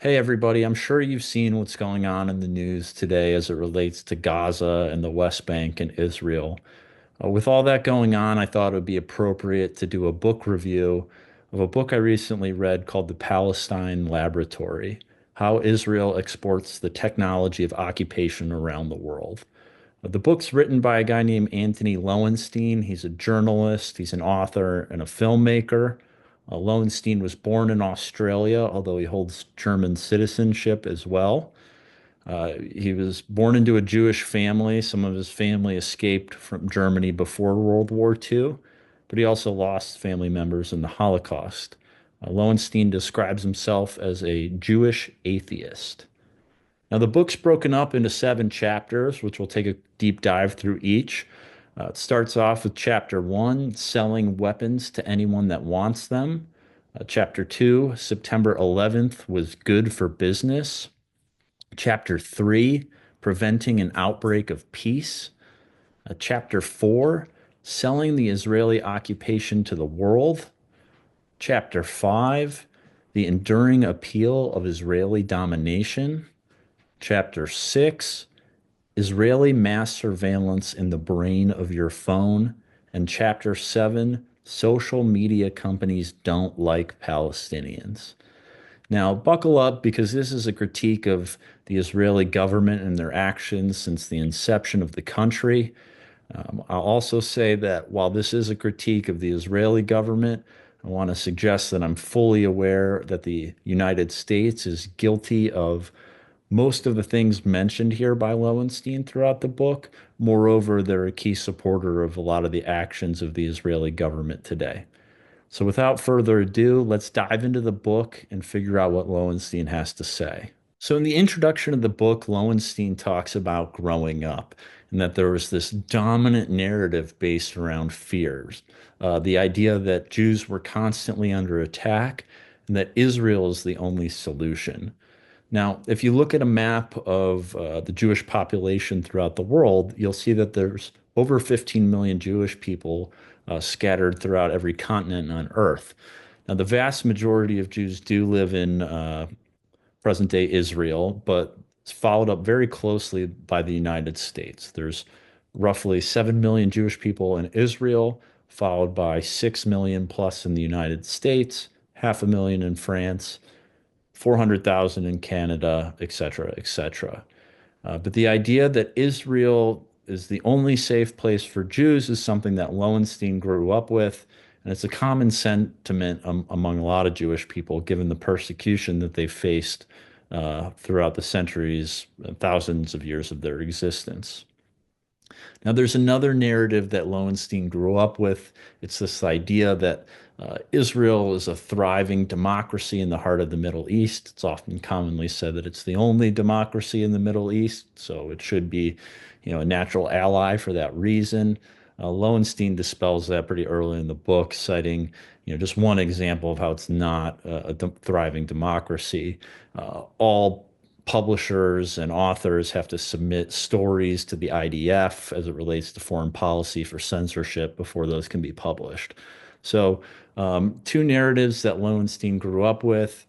Hey everybody, I'm sure you've seen what's going on in the news today as it relates to Gaza and the West Bank and Israel. With all that going on, I thought it would be appropriate to do a book review of a book I recently read called The Palestine Laboratory: How Israel Exports the Technology of Occupation Around the World. The book's written by a guy named Antony Loewenstein. He's a journalist, he's an author, and a filmmaker. Lowenstein was born in Australia, although he holds German citizenship as well. He was born into a Jewish family. Some of his family escaped from Germany before World War II, but he also lost family members in the Holocaust. Lowenstein describes himself as a Jewish atheist. Now, the book's broken up into 7 chapters, which we'll take a deep dive through each. It starts off with chapter 1, selling weapons to anyone that wants them. Chapter 2, September 11th was good for business. Chapter 3, preventing an outbreak of peace. Chapter 4, selling the Israeli occupation to the world. Chapter 5, the enduring appeal of Israeli domination. Chapter 6, Israeli mass surveillance in the brain of your phone. And Chapter 7, social media companies don't like Palestinians. Now, buckle up because this is a critique of the Israeli government and their actions since the inception of the country. I'll also say that while this is a critique of the Israeli government, I want to suggest that I'm fully aware that the United States is guilty of most of the things mentioned here by Lowenstein throughout the book. Moreover, they're a key supporter of a lot of the actions of the Israeli government today. So without further ado, let's dive into the book and figure out what Lowenstein has to say. So in the introduction of the book, Lowenstein talks about growing up and that there was this dominant narrative based around fears. The idea that Jews were constantly under attack and that Israel is the only solution. Now, if you look at a map of the Jewish population throughout the world, you'll see that there's over 15 million Jewish people scattered throughout every continent on Earth. Now, the vast majority of Jews do live in present-day Israel, but it's followed up very closely by the United States. There's roughly 7 million Jewish people in Israel, followed by 6 million plus in the United States, half a million in France, 400,000 in Canada, et cetera, et cetera. But the idea that Israel is the only safe place for Jews is something that Lowenstein grew up with, and it's a common sentiment among a lot of Jewish people, given the persecution that they faced throughout the centuries, thousands of years of their existence. Now, there's another narrative that Lowenstein grew up with. It's this idea that Israel is a thriving democracy in the heart of the Middle East. It's often commonly said that it's the only democracy in the Middle East, so it should be, a natural ally for that reason. Lowenstein dispels that pretty early in the book, citing, just one example of how it's not a thriving democracy. All publishers and authors have to submit stories to the IDF as it relates to foreign policy for censorship before those can be published. So, two narratives that Lowenstein grew up with,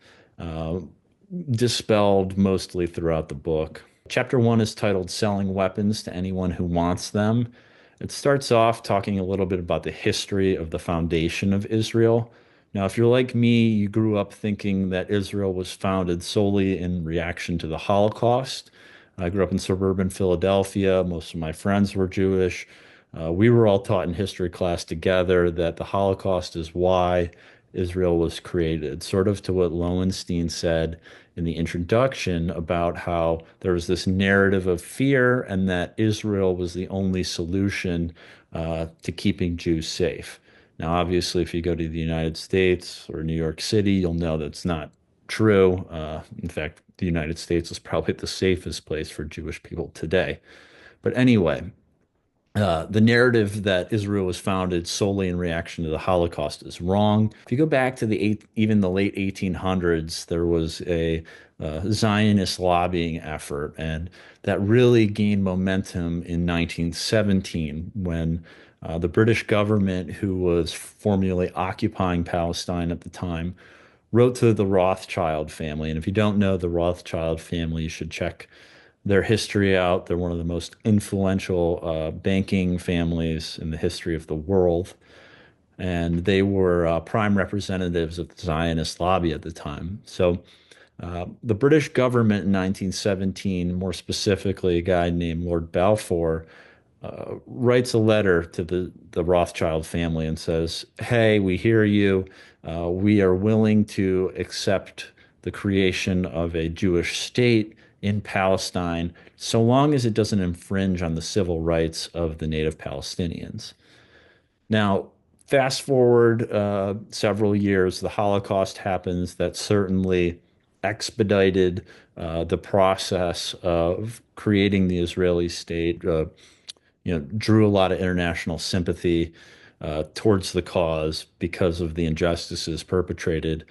dispelled mostly throughout the book. Chapter 1 is titled Selling Weapons to Anyone Who Wants Them. It starts off talking a little bit about the history of the foundation of Israel. Now, if you're like me, you grew up thinking that Israel was founded solely in reaction to the Holocaust. I grew up in suburban Philadelphia. Most of my friends were Jewish. We were all taught in history class together that the Holocaust is why Israel was created, sort of to what Lowenstein said in the introduction about how there was this narrative of fear and that Israel was the only solution to keeping Jews safe. Now, obviously, if you go to the United States or New York City, you'll know that's not true. In fact, the United States is probably the safest place for Jewish people today. But anyway, the narrative that Israel was founded solely in reaction to the Holocaust is wrong. If you go back to even the late 1800s, there was a Zionist lobbying effort, and that really gained momentum in 1917 when the British government, who was formally occupying Palestine at the time, wrote to the Rothschild family. And if you don't know the Rothschild family, you should check their history out. They're one of the most influential banking families in the history of the world. And they were prime representatives of the Zionist lobby at the time. So the British government in 1917, more specifically, a guy named Lord Balfour, writes a letter to the Rothschild family and says, "Hey, we hear you. We are willing to accept the creation of a Jewish state in Palestine, so long as it doesn't infringe on the civil rights of the native Palestinians." Now, fast forward several years, the Holocaust happens. That certainly expedited the process of creating the Israeli state. Drew a lot of international sympathy towards the cause because of the injustices perpetrated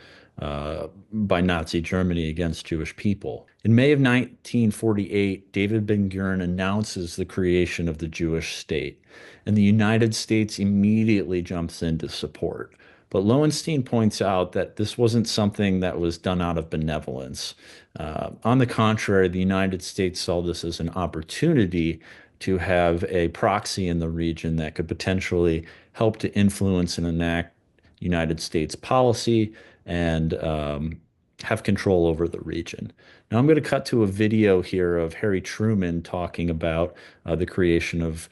by Nazi Germany against Jewish people. In May of 1948, David Ben-Gurion announces the creation of the Jewish state, and the United States immediately jumps in to support. But Lowenstein points out that this wasn't something that was done out of benevolence. On the contrary, the United States saw this as an opportunity to have a proxy in the region that could potentially help to influence and enact United States policy and have control over the region. Now, I'm going to cut to a video here of Harry Truman talking about the creation of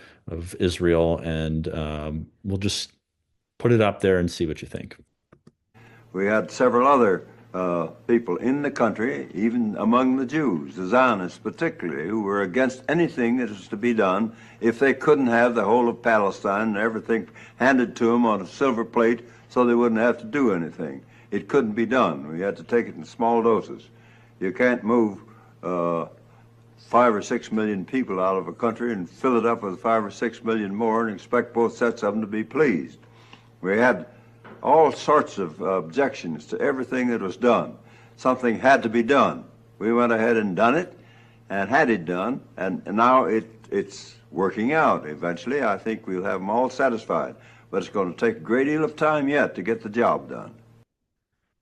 Israel, and we'll just put it up there and see what you think. We had several other people in the country, even among the Jews, the Zionists particularly, who were against anything that was to be done if they couldn't have the whole of Palestine and everything handed to them on a silver plate so they wouldn't have to do anything. It couldn't be done. We had to take it in small doses. You can't move 5 or 6 million people out of a country and fill it up with 5 or 6 million more and expect both sets of them to be pleased. We had all sorts of objections to everything that was done. Something had to be done. We went ahead and done it and had it done, and now it's working out. Eventually, I think we'll have them all satisfied, but it's going to take a great deal of time yet to get the job done.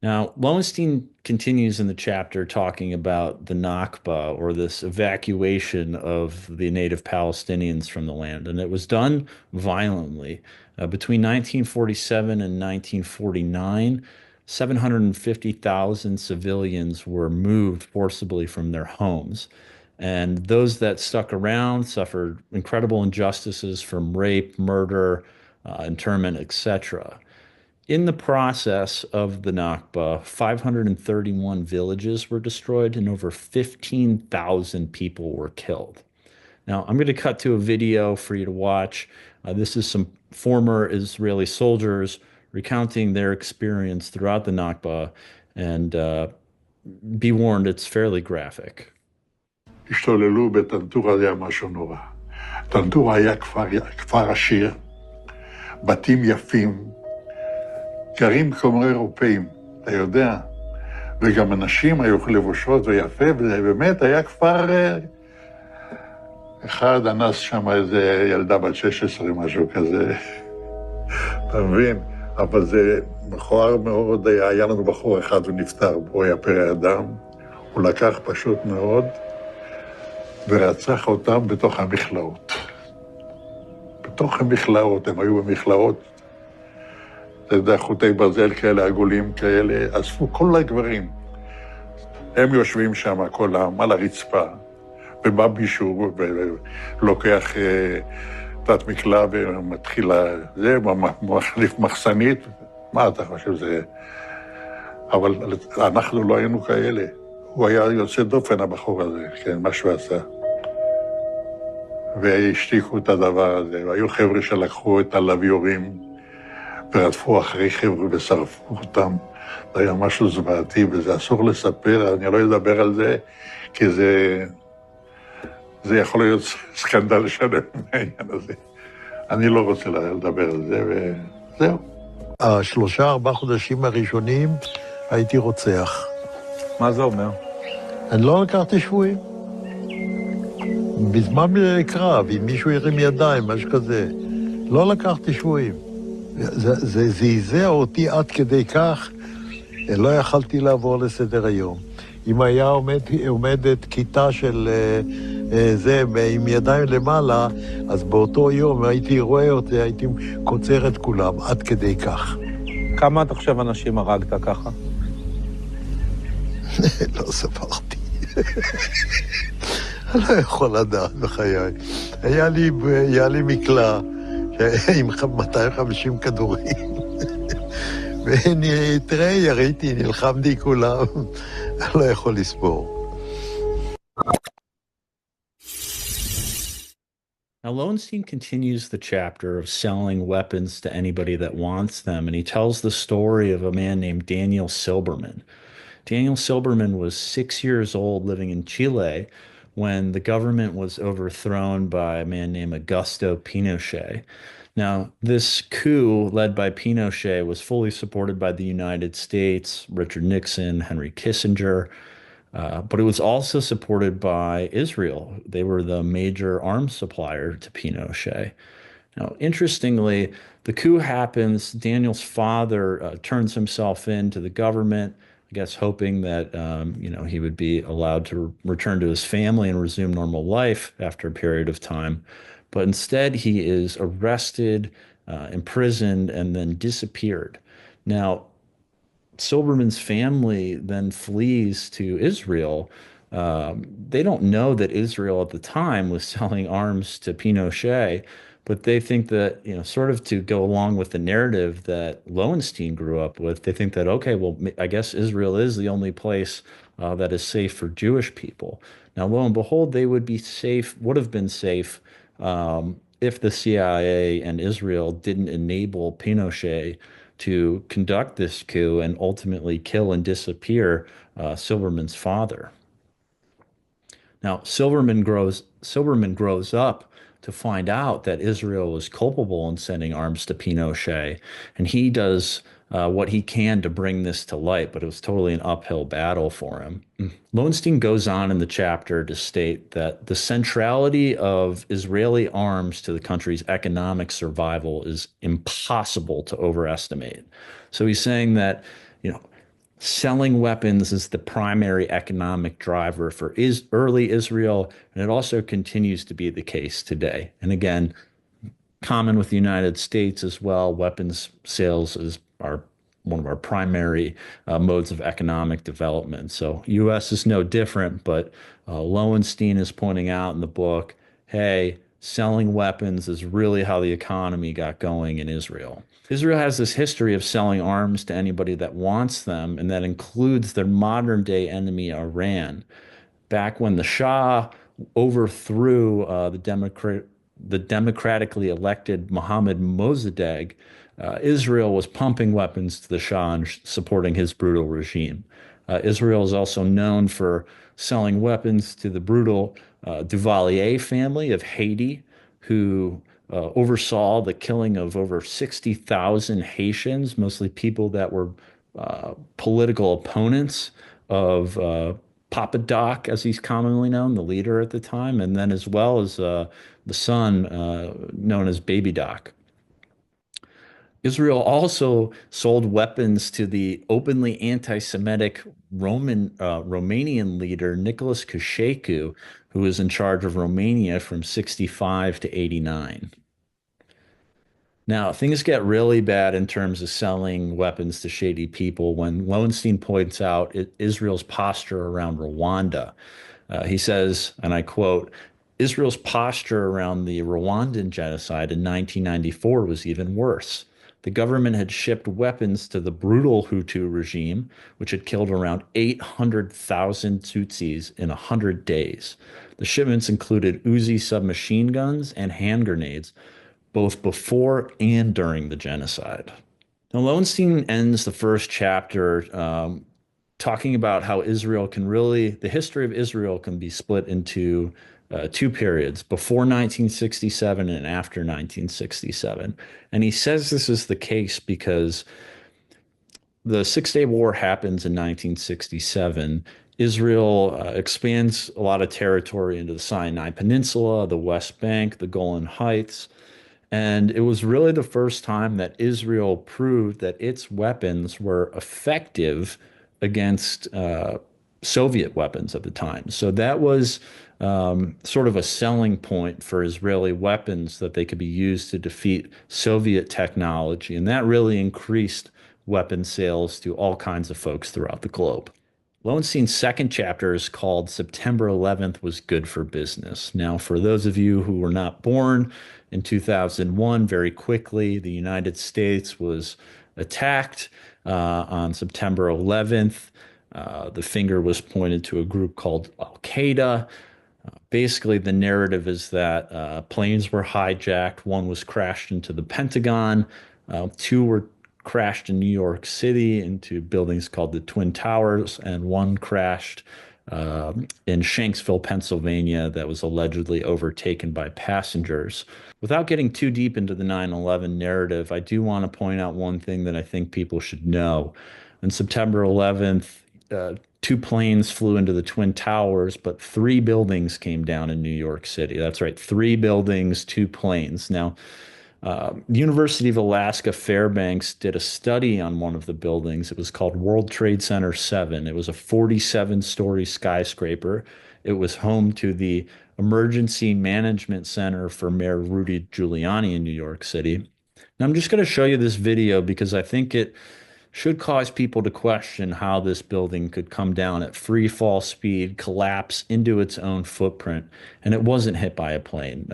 Now, Lowenstein continues in the chapter talking about the Nakba, or this evacuation of the native Palestinians from the land, and it was done violently. Between 1947 and 1949, 750,000 civilians were moved forcibly from their homes. And those that stuck around suffered incredible injustices from rape, murder, internment, etc. In the process of the Nakba, 531 villages were destroyed and over 15,000 people were killed. Now, I'm going to cut to a video for you to watch. This is some former Israeli soldiers recounting their experience throughout the Nakba, and be warned, it's fairly graphic. השתוללו בטנטורה, זה היה משהו נורא. טנטורה היה כפר עשיר, בתים יפים, גרים כמו אירופאים, אתה יודע, וגם אנשים היו לבושות ויפה, וזה באמת היה כפר... אחד אנס שם איזה ילדה בת 16, משהו כזה, אתה מבין? אבל זה מכוער מאוד, היה לנו בחור אחד ונפטר, הוא היה פרא אדם, הוא לקח פשוט מאוד, ורצח אותם בתוך המכלאות. בתוך המכלאות, הם היו במכלאות, אתה יודע, חוטי ברזל כאלה, עגולים כאלה, אספו כל הגברים. הם יושבים שם, כל העם, על הרצפה, ובא מישהו ולוקח תת מקלע ומתחיל זה, מחליף מחסנית, מה אתה חושב זה? אבל אנחנו לא היינו כאלה. הוא היה יוצא דופן, הבחור הזה, כן, מה שהוא עשה. והשתיקו את הדבר הזה, והיו חבר'ה שלקחו את הלוויורים, ורדפו אחרי חבר'ה ושרפו אותם. זה היה משהו זוועתי, וזה אסור לספר, אני לא אדבר על זה, כי זה יכול להיות סקנדל שלם מהעניין הזה. אני לא רוצה לדבר על זה, וזהו. 3-4 חודשים הראשונים הייתי רוצח. מה זה אומר? אני לא לקחתי שבויים. בזמן קרב, אם מישהו ירים ידיים, משהו כזה, לא לקחתי שבויים. זה זעזע אותי עד כדי כך לא יכלתי לעבור לסדר היום. אם היה עומדת כיתה של זה עם ידיים למעלה, אז באותו יום הייתי רואה אותי, הייתי קוצר את כולם, עד כדי כך. כמה אתה חושב אנשים הרגת ככה? לא ספרתי. אני לא יכול לדעת בחיי. היה לי מקלע עם 250 כדורים. ותראה, יריתי, נלחמתי כולם. אני לא יכול לספור. Now, Lowenstein continues the chapter of selling weapons to anybody that wants them, and he tells the story of a man named Daniel Silberman. Daniel Silberman was 6 years old living in Chile when the government was overthrown by a man named Augusto Pinochet. Now, this coup led by Pinochet was fully supported by the United States, Richard Nixon, Henry Kissinger, but it was also supported by Israel. They were the major arms supplier to Pinochet. Now, interestingly, the coup happens. Daniel's father turns himself in to the government, I guess hoping that he would be allowed to return to his family and resume normal life after a period of time. But instead, he is arrested, imprisoned, and then disappeared. Now, Silberman's family then flees to Israel. They don't know that Israel at the time was selling arms to Pinochet, but they think that, sort of to go along with the narrative that Lowenstein grew up with, they think that, okay, well, I guess Israel is the only place that is safe for Jewish people. Now, lo and behold, they would have been safe if the CIA and Israel didn't enable Pinochet to conduct this coup and ultimately kill and disappear Silberman's father. Now, Silberman grows up to find out that Israel was culpable in sending arms to Pinochet, and he does what he can to bring this to light, but it was totally an uphill battle for him. Lowenstein goes on in the chapter to state that the centrality of Israeli arms to the country's economic survival is impossible to overestimate. So he's saying that, selling weapons is the primary economic driver for early Israel, and it also continues to be the case today. And again, common with the United States as well, weapons sales are one of our primary modes of economic development. So U.S. is no different, but Lowenstein is pointing out in the book, hey, selling weapons is really how the economy got going in Israel. Israel has this history of selling arms to anybody that wants them, and that includes their modern day enemy, Iran. Back when the Shah overthrew the democratically elected Mohammad Mossadegh, Israel was pumping weapons to the Shah and supporting his brutal regime. Israel is also known for selling weapons to the brutal Duvalier family of Haiti, who oversaw the killing of over 60,000 Haitians, mostly people that were political opponents of Papa Doc, as he's commonly known, the leader at the time, and then as well as the son known as Baby Doc. Israel also sold weapons to the openly anti-Semitic Romanian leader Nicholas Ceausescu, who was in charge of Romania from 65 to 89. Now, things get really bad in terms of selling weapons to shady people when Lowenstein points out Israel's posture around Rwanda. He says, and I quote, Israel's posture around the Rwandan genocide in 1994 was even worse. The government had shipped weapons to the brutal Hutu regime, which had killed around 800,000 Tutsis in 100 days. The shipments included Uzi submachine guns and hand grenades, both before and during the genocide. Now, Lowenstein ends the first chapter talking about how the history of Israel can be split into two periods, before 1967 and after 1967. And he says this is the case because the Six-Day War happens in 1967. Israel expands a lot of territory into the Sinai Peninsula, the West Bank, the Golan Heights. And it was really the first time that Israel proved that its weapons were effective against Soviet weapons at the time. So that was sort of a selling point for Israeli weapons that they could be used to defeat Soviet technology. And that really increased weapon sales to all kinds of folks throughout the globe. Lowenstein's second chapter is called September 11th Was Good for Business. Now, for those of you who were not born in 2001, very quickly, the United States was attacked on September 11th. The finger was pointed to a group called Al Qaeda. Basically, the narrative is that planes were hijacked. One was crashed into the Pentagon. Two were crashed in New York City into buildings called the Twin Towers, and one crashed in Shanksville, Pennsylvania, that was allegedly overtaken by passengers. Without getting too deep into the 9/11 narrative, I do want to point out one thing that I think people should know. On September 11th, two planes flew into the Twin Towers, but three buildings came down in New York City. That's right, three buildings, two planes. Now, the University of Alaska Fairbanks did a study on one of the buildings. It was called World Trade Center 7. It was a 47-story skyscraper. It was home to the Emergency Management Center for Mayor Rudy Giuliani in New York City. Now, I'm just going to show you this video because I think it should cause people to question how this building could come down at free fall speed, collapse into its own footprint, and it wasn't hit by a plane.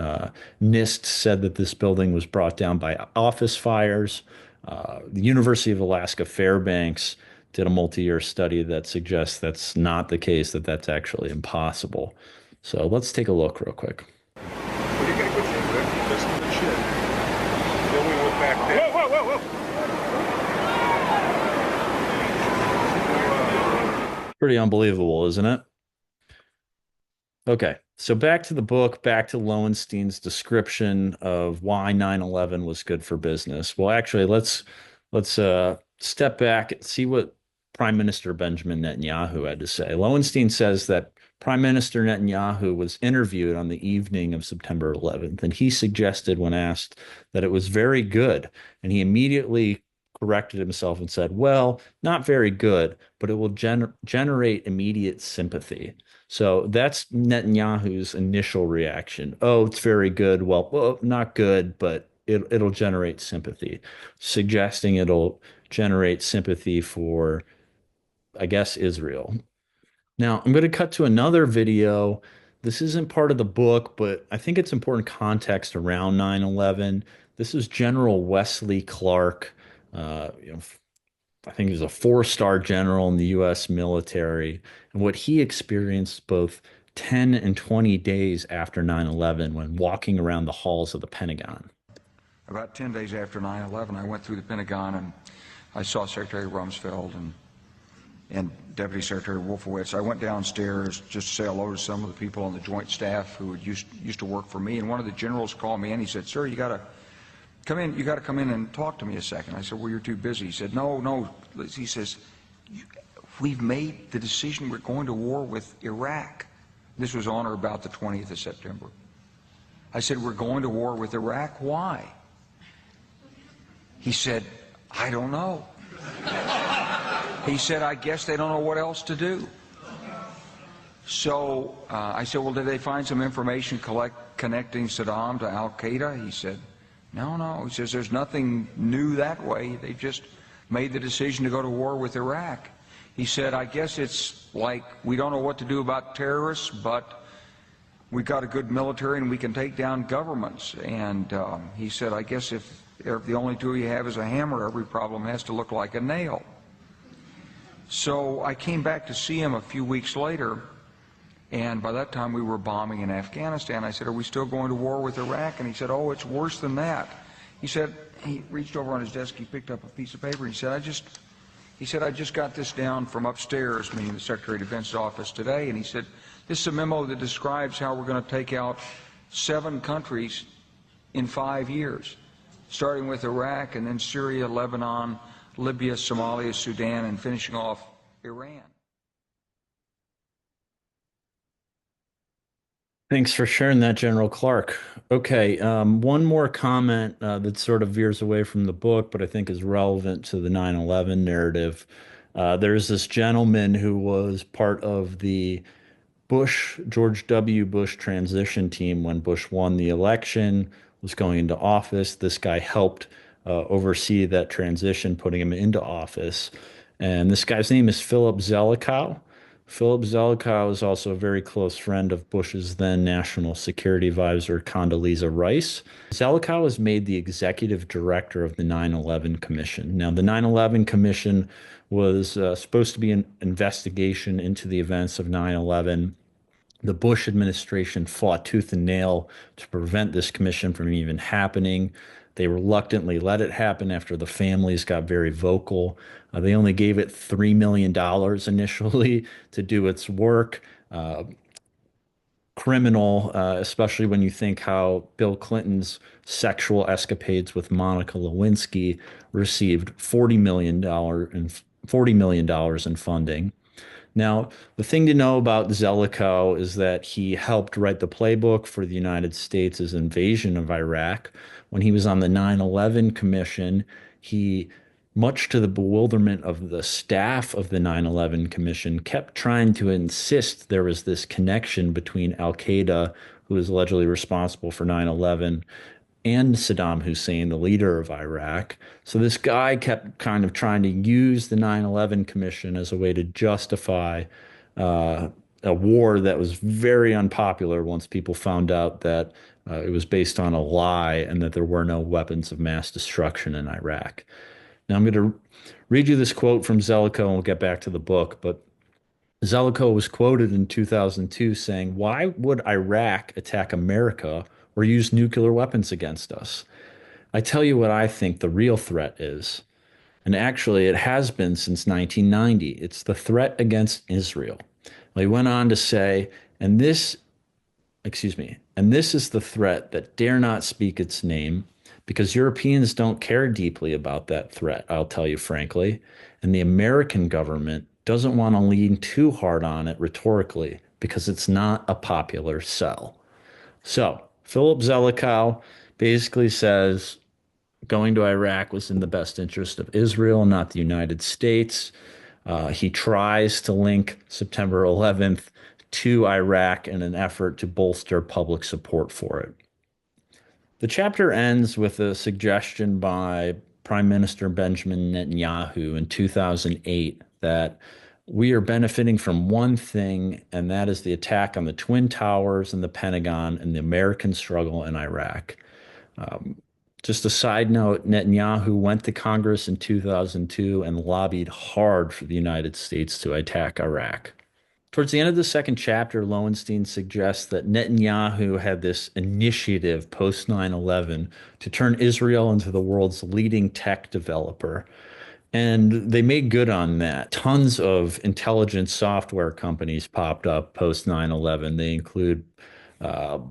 NIST said that this building was brought down by office fires. The University of Alaska Fairbanks did a multi-year study that suggests that's not the case, that that's actually impossible. So let's take a look real quick. What do you got with you, man? Just the shit. Then we went back there. Whoa, whoa, whoa, whoa! Pretty unbelievable, isn't it? Okay, so back to the book, back to Lowenstein's description of why 9/11 was good for business. Well, actually, let's step back and see what Prime Minister Benjamin Netanyahu had to say. Lowenstein says that Prime Minister Netanyahu was interviewed on the evening of September 11th, and he suggested when asked that it was very good, and he immediately corrected himself and said, well, not very good, but it will generate immediate sympathy. So that's Netanyahu's initial reaction. Oh, it's very good. Well, not good, but it'll generate sympathy, suggesting it'll generate sympathy for, I guess, Israel. Now, I'm going to cut to another video. This isn't part of the book, but I think it's important context around 9/11. This is General Wesley Clark. I think he was a four-star general in the U.S. military, and what he experienced both 10 and 20 days after 9/11 when walking around the halls of the Pentagon. About 10 days after 9/11, I went through the Pentagon and I saw Secretary Rumsfeld and Deputy Secretary Wolfowitz. I went downstairs just to say hello to some of the people on the Joint Staff who used to work for me, and one of the generals called me in. He said, "Sir, you got to come in. You got to come in and talk to me a second." I said, "Well, you're too busy." He said, "No." He says, "We've made the decision. We're going to war with Iraq." This was on or about the 20th of September. I said, "We're going to war with Iraq. Why?" He said, "I don't know." He said, "I guess they don't know what else to do." So I said, "Well, did they find some information connecting Saddam to Al Qaeda?" He said, No. He says, "There's nothing new that way. They just made the decision to go to war with Iraq." He said, "I guess it's like we don't know what to do about terrorists, but we've got a good military and we can take down governments." And he said, "I guess if the only tool you have is a hammer, every problem has to look like a nail." So I came back to see him a few weeks later, and by that time we were bombing in Afghanistan. I said, "Are we still going to war with Iraq?" And he said, "Oh, it's worse than that." He said, he reached over on his desk, he picked up a piece of paper, he said, I just got this down from upstairs," meaning the Secretary of Defense's office today, and he said, "This is a memo that describes how we're going to take out 7 countries in 5 years, starting with Iraq and then Syria, Lebanon, Libya, Somalia, Sudan, and finishing off Iran." Thanks for sharing that, General Clark. Okay, one more comment that sort of veers away from the book, but I think is relevant to the 9/11 narrative. There's this gentleman who was part of the George W. Bush transition team when Bush won the election, was going into office. This guy helped oversee that transition, putting him into office. And this guy's name is Philip Zelikow. Philip Zelikow is also a very close friend of Bush's then National Security Advisor, Condoleezza Rice. Zelikow was made the executive director of the 9/11 Commission. Now, the 9/11 Commission was supposed to be an investigation into the events of 9/11. The Bush administration fought tooth and nail to prevent this commission from even happening. They reluctantly let it happen after the families got very vocal. They only gave it $3 million initially to do its work. Criminal, especially when you think how Bill Clinton's sexual escapades with Monica Lewinsky received $40 million in funding. Now, the thing to know about Zelikow is that he helped write the playbook for the United States' invasion of Iraq. When he was on the 9/11 Commission, he, much to the bewilderment of the staff of the 9/11 Commission, kept trying to insist there was this connection between Al Qaeda, who was allegedly responsible for 9/11, and Saddam Hussein, the leader of Iraq. So this guy kept kind of trying to use the 9/11 Commission as a way to justify a war that was very unpopular once people found out that it was based on a lie and that there were no weapons of mass destruction in Iraq. Now I'm going to read you this quote from Zelikow and we'll get back to the book, but Zelikow was quoted in 2002 saying, "Why would Iraq attack America or use nuclear weapons against us? I tell you what I think the real threat is. And actually, it has been since 1990. It's the threat against Israel." Well, he went on to say, and this is the threat that dare not speak its name, because Europeans don't care deeply about that threat, I'll tell you frankly, and the American government doesn't want to lean too hard on it rhetorically because it's not a popular sell. So, Philip Zelikow basically says going to Iraq was in the best interest of Israel, not the United States. He tries to link September 11th to Iraq in an effort to bolster public support for it. The chapter ends with a suggestion by Prime Minister Benjamin Netanyahu in 2008 that we are benefiting from one thing, and that is the attack on the Twin Towers and the Pentagon and the American struggle in Iraq. Just a side note, Netanyahu went to Congress in 2002 and lobbied hard for the United States to attack Iraq. Towards the end of the second chapter, Lowenstein suggests that Netanyahu had this initiative post 9/11 to turn Israel into the world's leading tech developer. And they made good on that. Tons of intelligence software companies popped up post 9/11. They include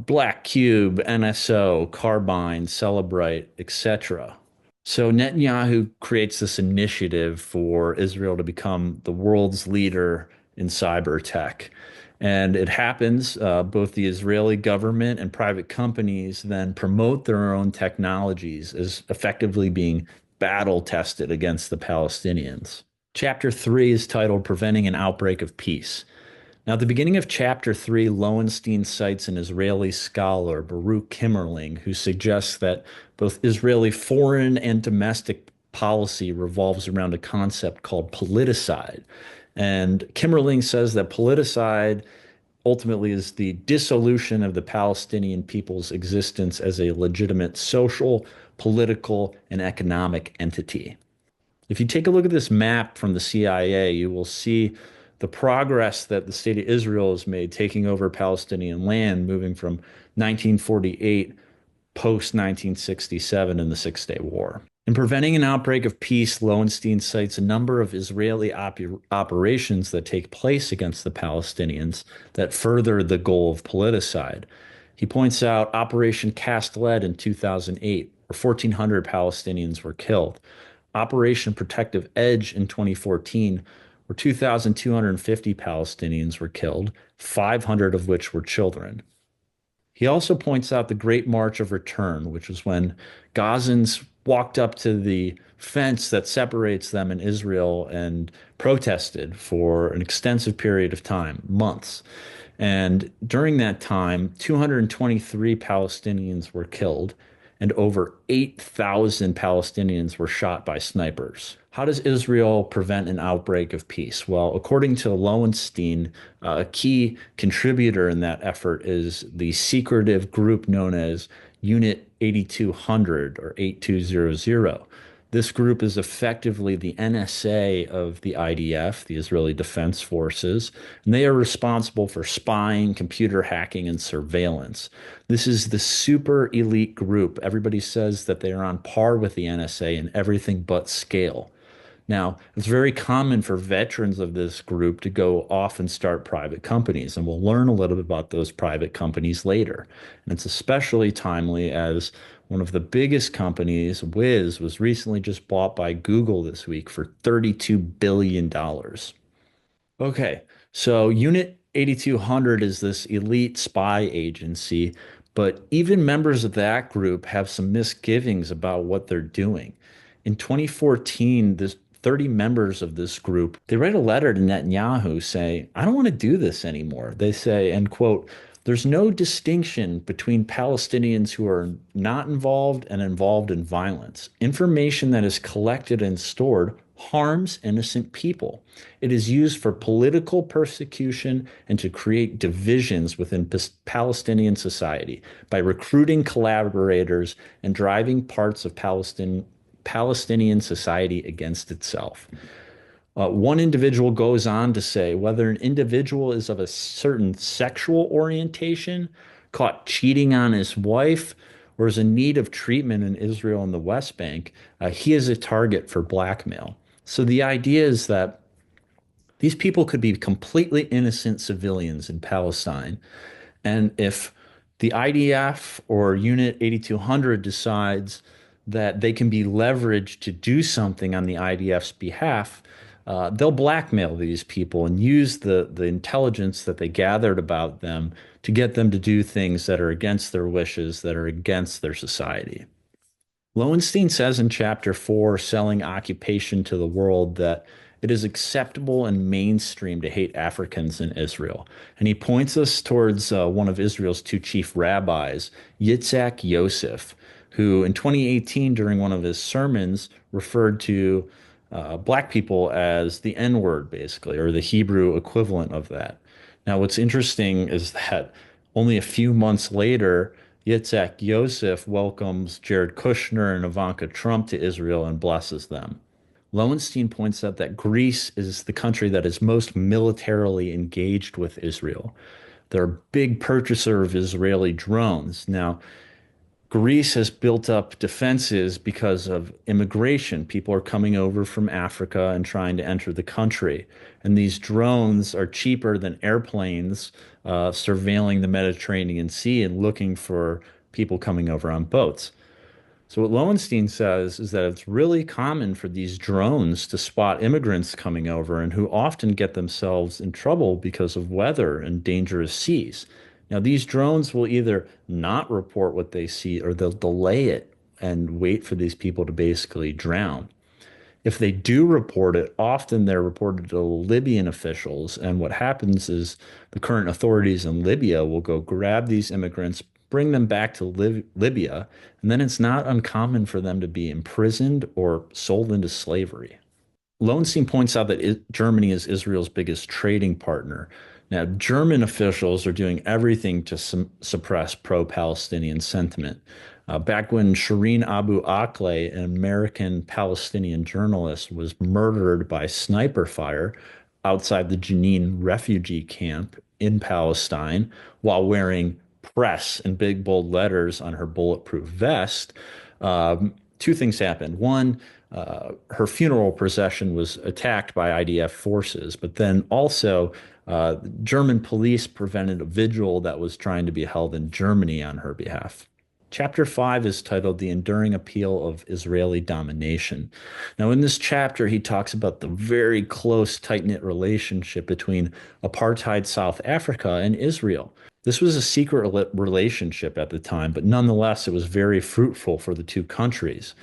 Black Cube, NSO, Carbine, Celebrite, etc. So Netanyahu creates this initiative for Israel to become the world's leader in cyber tech. And it happens, both the Israeli government and private companies then promote their own technologies as effectively being battle tested against the Palestinians. Chapter 3 is titled Preventing an Outbreak of Peace. Now, at the beginning of chapter 3, Lowenstein cites an Israeli scholar, Baruch Kimmerling, who suggests that both Israeli foreign and domestic policy revolves around a concept called politicide. And Kimmerling says that politicide ultimately is the dissolution of the Palestinian people's existence as a legitimate social, political, and economic entity. If you take a look at this map from the CIA, you will see the progress that the state of Israel has made taking over Palestinian land, moving from 1948 post 1967 in the Six-Day War. In preventing an outbreak of peace, Lowenstein cites a number of Israeli operations that take place against the Palestinians that further the goal of politicide. He points out Operation Cast Lead in 2008, where 1,400 Palestinians were killed. Operation Protective Edge in 2014, where 2,250 Palestinians were killed, 500 of which were children. He also points out the Great March of Return, which was when Gazans walked up to the fence that separates them and Israel and protested for an extensive period of time, months. And during that time, 223 Palestinians were killed and over 8,000 Palestinians were shot by snipers. How does Israel prevent an outbreak of peace? Well, according to Lowenstein, a key contributor in that effort is the secretive group known as Unit 8200 or 8200. This group is effectively the NSA of the IDF, the Israeli Defense Forces, and they are responsible for spying, computer hacking, and surveillance. This is the super elite group. Everybody says that they are on par with the NSA in everything but scale. Now, it's very common for veterans of this group to go off and start private companies, and we'll learn a little bit about those private companies later. And it's especially timely as one of the biggest companies, Wiz, was recently just bought by Google this week for $32 billion. Okay, so Unit 8200 is this elite spy agency, but even members of that group have some misgivings about what they're doing. In 2014, this 30 members of this group, they write a letter to Netanyahu saying, I don't want to do this anymore. They say, and quote, there's no distinction between Palestinians who are not involved and involved in violence. Information that is collected and stored harms innocent people. It is used for political persecution and to create divisions within Palestinian society by recruiting collaborators and driving parts of Palestinian society against itself. One individual goes on to say whether an individual is of a certain sexual orientation, caught cheating on his wife, or is in need of treatment in Israel and the West Bank, he is a target for blackmail. So the idea is that these people could be completely innocent civilians in Palestine. And if the IDF or Unit 8200 decides that they can be leveraged to do something on the IDF's behalf, they'll blackmail these people and use the intelligence that they gathered about them to get them to do things that are against their wishes, that are against their society. Lowenstein says in chapter 4, Selling Occupation to the World, that it is acceptable and mainstream to hate Africans in Israel. And he points us towards one of Israel's two chief rabbis, Yitzhak Yosef, who in 2018, during one of his sermons, referred to black people as the N-word, basically, or the Hebrew equivalent of that. Now, what's interesting is that only a few months later, Yitzhak Yosef welcomes Jared Kushner and Ivanka Trump to Israel and blesses them. Lowenstein points out that Greece is the country that is most militarily engaged with Israel. They're a big purchaser of Israeli drones. Now, Greece has built up defenses because of immigration. People are coming over from Africa and trying to enter the country. And these drones are cheaper than airplanes surveilling the Mediterranean Sea and looking for people coming over on boats. So what Lowenstein says is that it's really common for these drones to spot immigrants coming over and who often get themselves in trouble because of weather and dangerous seas. Now, these drones will either not report what they see or they'll delay it and wait for these people to basically drown. If they do report it, often they're reported to Libyan officials. And what happens is the current authorities in Libya will go grab these immigrants, bring them back to Libya, and then it's not uncommon for them to be imprisoned or sold into slavery. Lowenstein points out that Germany is Israel's biggest trading partner. Now, German officials are doing everything to suppress pro-Palestinian sentiment. Back when Shireen Abu Akleh, an American Palestinian journalist, was murdered by sniper fire outside the Jenin refugee camp in Palestine while wearing press in big bold letters on her bulletproof vest, two things happened. One, her funeral procession was attacked by IDF forces, but then also German police prevented a vigil that was trying to be held in Germany on her behalf. Chapter 5 is titled The Enduring Appeal of Israeli Domination. Now, in this chapter, he talks about the very close, tight-knit relationship between apartheid South Africa and Israel. This was a secret relationship at the time, but nonetheless, it was very fruitful for the two countries.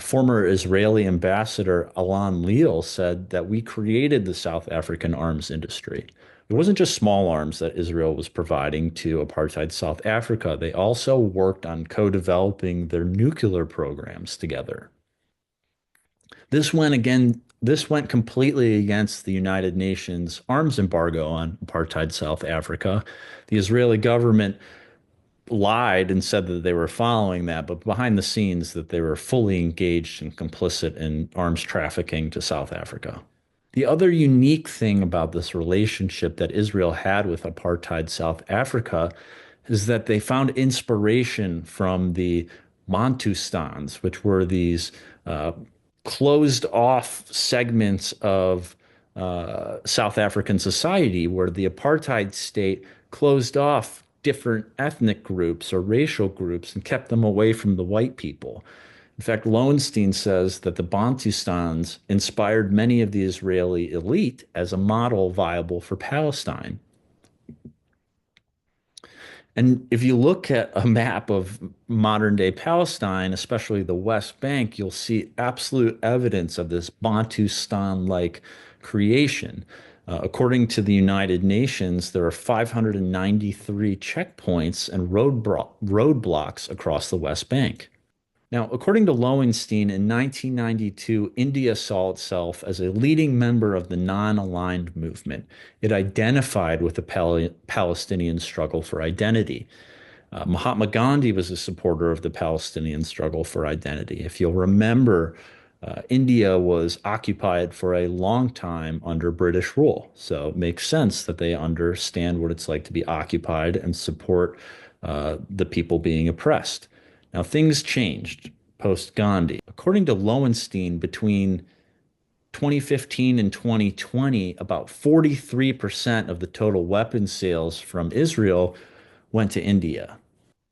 Former Israeli ambassador Alon Leal said that we created the South African arms industry. It wasn't just small arms that Israel was providing to apartheid South Africa. They also worked on co-developing their nuclear programs together. This went completely against the United Nations arms embargo on apartheid South Africa. The Israeli government lied and said that they were following that, but behind the scenes that they were fully engaged and complicit in arms trafficking to South Africa. The other unique thing about this relationship that Israel had with apartheid South Africa is that they found inspiration from the Bantustans, which were these uh, closed off segments of South African society where the apartheid state closed off different ethnic groups or racial groups and kept them away from the white people. In fact, Lowenstein says that the Bantustans inspired many of the Israeli elite as a model viable for Palestine. And if you look at a map of modern day Palestine, especially the West Bank, you'll see absolute evidence of this Bantustan-like creation. According to the United Nations, there are 593 checkpoints and roadblocks across the West Bank. Now, according to Lowenstein, in 1992, India saw itself as a leading member of the non-aligned movement. It identified with the Palestinian struggle for identity. Mahatma Gandhi was a supporter of the Palestinian struggle for identity. If you'll remember, India was occupied for a long time under British rule. So it makes sense that they understand what it's like to be occupied and support the people being oppressed. Now, things changed post Gandhi. According to Lowenstein, between 2015 and 2020, about 43% of the total weapons sales from Israel went to India.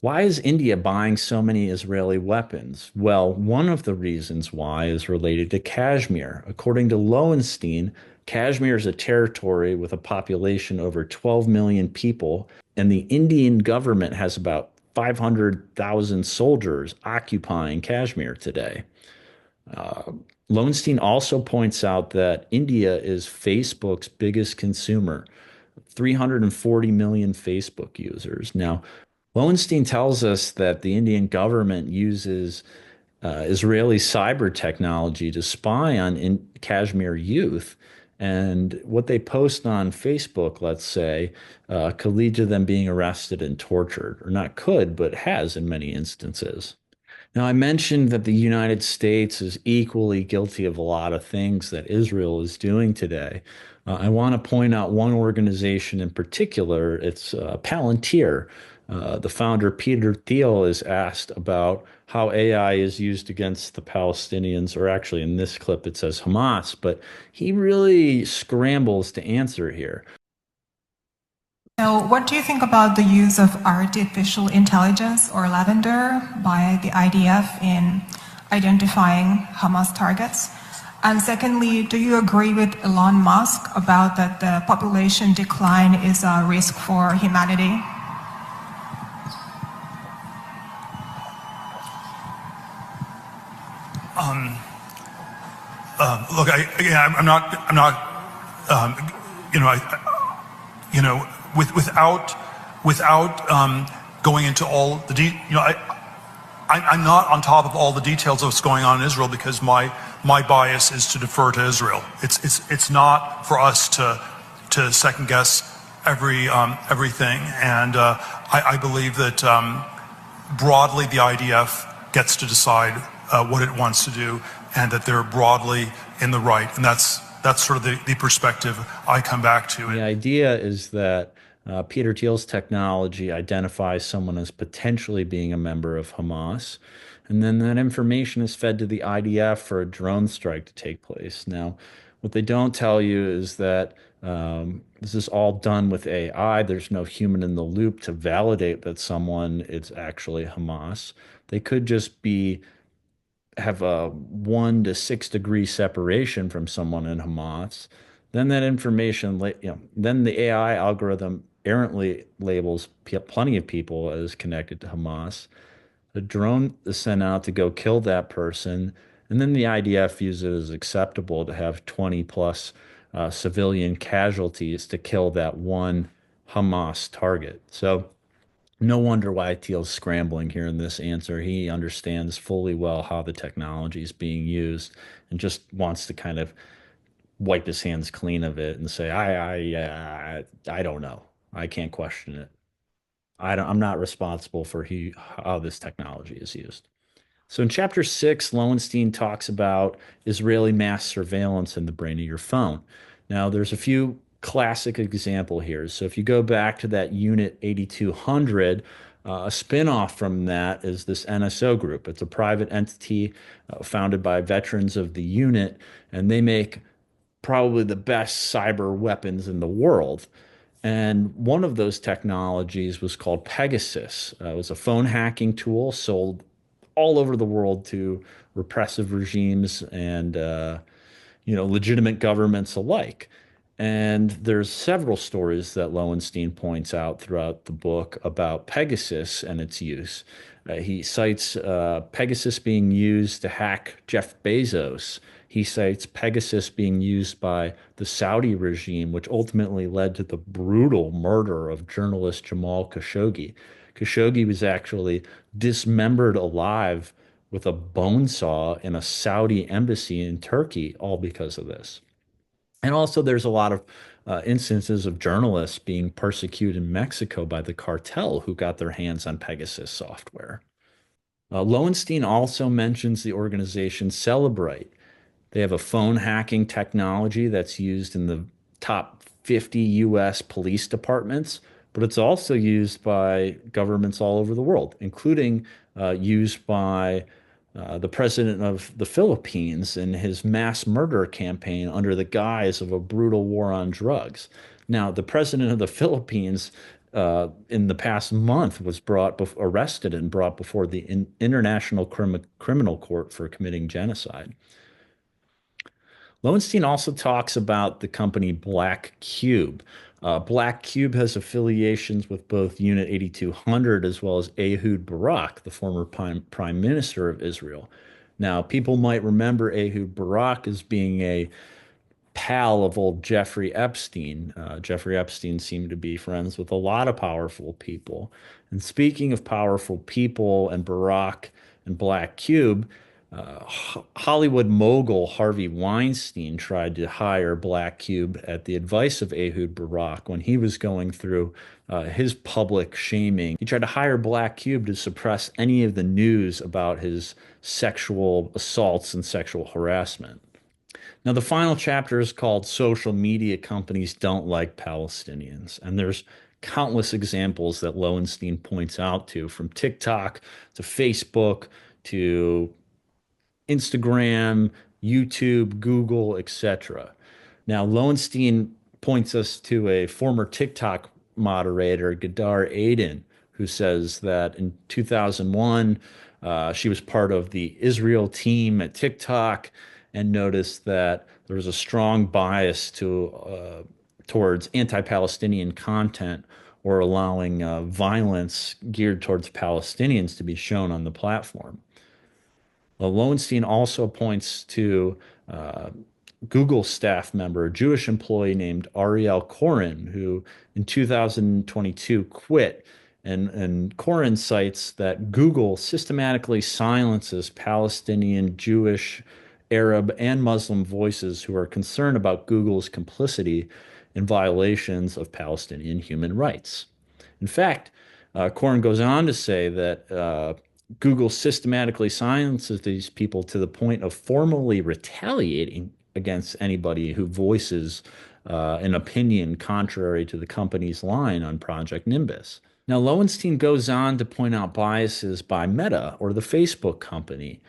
Why is India buying so many Israeli weapons? Well, one of the reasons why is related to Kashmir. According to Lowenstein, Kashmir is a territory with a population over 12 million people, and the Indian government has about 500,000 soldiers occupying Kashmir today. Lowenstein also points out that India is Facebook's biggest consumer, 340 million Facebook users. Now, Lowenstein tells us that the Indian government uses Israeli cyber technology to spy on Kashmir youth. And what they post on Facebook, let's say, could lead to them being arrested and tortured, or not could, but has in many instances. Now, I mentioned that the United States is equally guilty of a lot of things that Israel is doing today. I want to point out one organization in particular. It's Palantir. The founder, Peter Thiel, is asked about how AI is used against the Palestinians, or actually in this clip it says Hamas, but he really scrambles to answer here. So what do you think about the use of artificial intelligence or lavender by the IDF in identifying Hamas targets? And secondly, do you agree with Elon Musk about that the population decline is a risk for humanity? Look, I'm not, without going into all the I'm not on top of all the details of what's going on in Israel because my bias is to defer to Israel. It's not for us to second guess everything, and I believe that broadly the IDF gets to decide what it wants to do, and that they're broadly in the right, and that's sort of the perspective I come back to. The idea is that Peter Thiel's technology identifies someone as potentially being a member of Hamas, and then that information is fed to the IDF for a drone strike to take place. Now, what they don't tell you is that this is all done with AI. There's no human in the loop to validate that someone is actually Hamas. They could just have a 1 to 6 degree separation from someone in Hamas. Then that information, then the AI algorithm errantly labels plenty of people as connected to Hamas. The drone is sent out to go kill that person, and then the IDF views it as acceptable to have 20 plus civilian casualties to kill that one Hamas target. So no wonder why Thiel's scrambling here in this answer. He understands fully well how the technology is being used and just wants to kind of wipe his hands clean of it and say, I don't know. I can't question it. I'm not responsible for how this technology is used. So in chapter 6, Lowenstein talks about Israeli mass surveillance in the brain of your phone. Now, there's a few classic example here. So if you go back to that Unit 8200, a spinoff from that is this NSO group. It's a private entity founded by veterans of the unit, and they make probably the best cyber weapons in the world. And one of those technologies was called Pegasus. It was a phone hacking tool sold all over the world to repressive regimes and legitimate governments alike. And there's several stories that Lowenstein points out throughout the book about Pegasus and its use. He cites Pegasus being used to hack Jeff Bezos. He cites Pegasus being used by the Saudi regime, which ultimately led to the brutal murder of journalist Jamal Khashoggi. Khashoggi was actually dismembered alive with a bone saw in a Saudi embassy in Turkey, all because of this. And also, there's a lot of instances of journalists being persecuted in Mexico by the cartel who got their hands on Pegasus software. Lowenstein also mentions the organization Celebrate. They have a phone hacking technology that's used in the top 50 US police departments, but it's also used by governments all over the world, including used by the president of the Philippines in his mass murder campaign under the guise of a brutal war on drugs. Now, the president of the Philippines in the past month was arrested and brought before the International Criminal Court for committing genocide. Lowenstein also talks about the company Black Cube. Black Cube has affiliations with both Unit 8200 as well as Ehud Barak, the former prime minister of Israel. Now, people might remember Ehud Barak as being a pal of old Jeffrey Epstein. Jeffrey Epstein seemed to be friends with a lot of powerful people. And speaking of powerful people and Barak and Black Cube, Hollywood mogul Harvey Weinstein tried to hire Black Cube at the advice of Ehud Barak when he was going through his public shaming. He tried to hire Black Cube to suppress any of the news about his sexual assaults and sexual harassment. Now, the final chapter is called Social Media Companies Don't Like Palestinians. And there's countless examples that Lowenstein points out to, from TikTok to Facebook to Instagram, YouTube, Google, etc. Now, Lowenstein points us to a former TikTok moderator, Gadar Aden, who says that in 2001, she was part of the Israel team at TikTok and noticed that there was a strong bias towards anti-Palestinian content or allowing violence geared towards Palestinians to be shown on the platform. Lowenstein also points to Google staff member, a Jewish employee named Ariel Koren, who in 2022 quit. And Koren cites that Google systematically silences Palestinian, Jewish, Arab, and Muslim voices who are concerned about Google's complicity in violations of Palestinian human rights. In fact, Koren goes on to say that Google systematically silences these people to the point of formally retaliating against anybody who voices an opinion contrary to the company's line on Project Nimbus. Now, Lowenstein goes on to point out biases by Meta, or the Facebook company.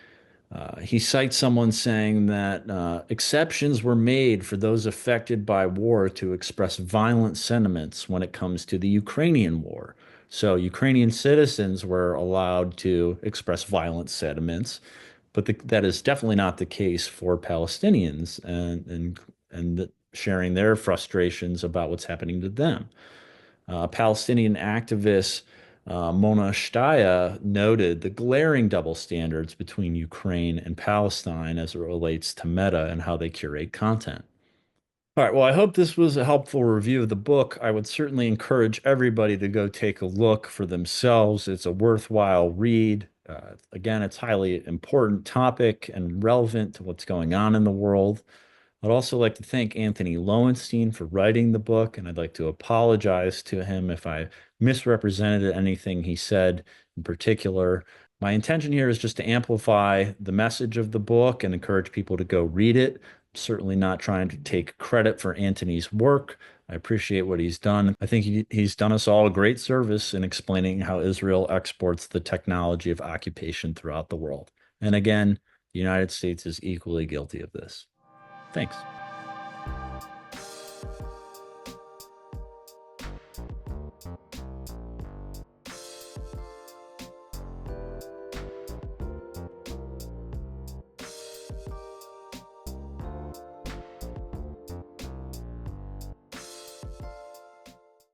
He cites someone saying that exceptions were made for those affected by war to express violent sentiments when it comes to the Ukrainian war. So Ukrainian citizens were allowed to express violent sentiments, but that is definitely not the case for Palestinians and sharing their frustrations about what's happening to them. Palestinian activist Mona Shtaya noted the glaring double standards between Ukraine and Palestine as it relates to Meta and how they curate content. All right, well, I hope this was a helpful review of the book. I would certainly encourage everybody to go take a look for themselves. It's a worthwhile read. Again, it's highly important topic and relevant to what's going on in the world. I'd also like to thank Antony Loewenstein for writing the book, and I'd like to apologize to him if I misrepresented anything he said in particular. My intention here is just to amplify the message of the book and encourage people to go read it. I'm certainly not trying to take credit for Antony's work. I appreciate what he's done. I think he's done us all a great service in explaining how Israel exports the technology of occupation throughout the world. And again, the United States is equally guilty of this. Thanks.